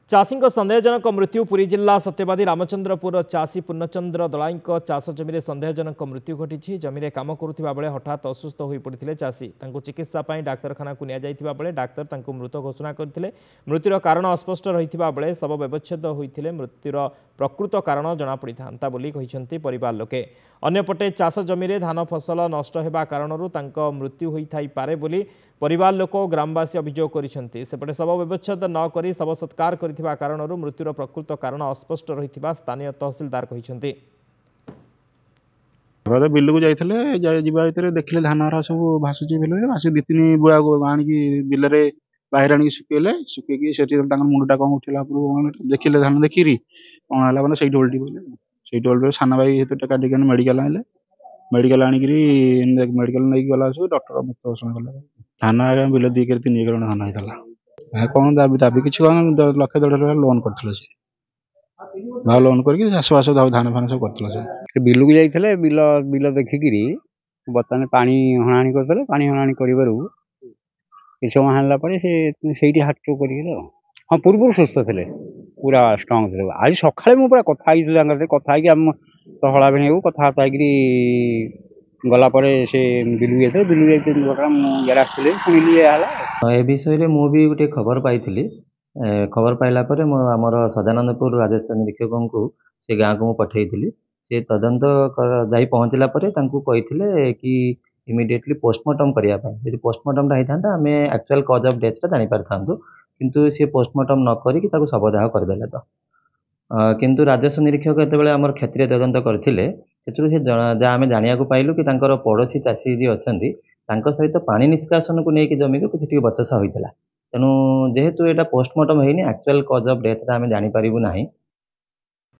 चाषी सन्देहजनक मृत्यु पुरी जिला सत्यवादी रामचंद्रपुर चाषी पूर्णचंद्र दलाई चाष जमी सन्देहजनक मृत्यु घटी जमी काम करुवा बेले हठात असुस्थ हो पड़ते चाषी चिकित्सा डाक्तखाना को निया बेले डाक्तर मृत घोषणा करते मृत्युर कारण अस्पष्ट रही बेले शव व्यवच्छेद होते मृत्युर प्रकृत कारण जमापड़ी था परिवार लोके अन्यपटे चाष जमी धान फसल नष्ट होगा कारण मृत्यु होई पारे बोली परिवार लोक ग्रामवासी अभियोग करपटे शव व्यवच्छेद नक शव सत्कार कारण मृत्युर प्रकृत कारण अस्पष्ट रही स्थानीय तहसिलदार कहते बिल को जाते देखिले धान सब भाषुची बिल भाषी दी तीन बुआ आणिकी बिल बाहर आनी सुखेले सुखी मुंडा कौन उठेगा देखिले धान देखिरी कौन है मैंने ओल्टी पड़े से सान भाई काटिक मेडिकल आए मेडिकल आणिक मेडिकल नहीं गला डॉक्टर मृत घोषणा कले धान आगे बिल 2 एकड़ 3 एकड़ धान होता कौन दाबी दाबी कि लक्ष 1.5 लाख लोन कर लोन करके चाषबास धान फान सब कर बिल को जाइए बिल बिल देखिकी बर्तमान पानी हणाणी करते पानी हणाणी कर समय हाणला से हार्ट स्ट्रोक कर हाँ पूर्व सुस्थ थे पूरा स्ट्रंग थे आज सका मुझे कथा हला भिणी कथबार्ता गला से बिलू जाते बिलू जाते आसती शुणिली ए विषय मु भी गोटे खबर पाई खबर पाइला आमर सदानंदपुर राजस्व निरीक्षक को से गाँव को पठेली से तदंत जाई पहुँचला कही कि इमिडिएटली पोस्टमार्टम करने पोस्टमार्टम होता आम एक्चुअल कज ऑफ डेथ जानी पारि था किंतु सी पोस्टमार्टम न करी शवदाह करदेले तो किंतु राजस्व निरीक्षक जो आम क्षेत्रीय तदंत करते जहाँ आम जाना पाइलु कि पड़ोशी चाषी जी अच्छा सहित पानी निष्कासन को लेकिन जमी को किसी बचसा होता तेणु जेहेतु यहाँ पोस्टमार्टम होनी एक्चुअल कज ऑफ डेथ आम जानी पारिबु नाही।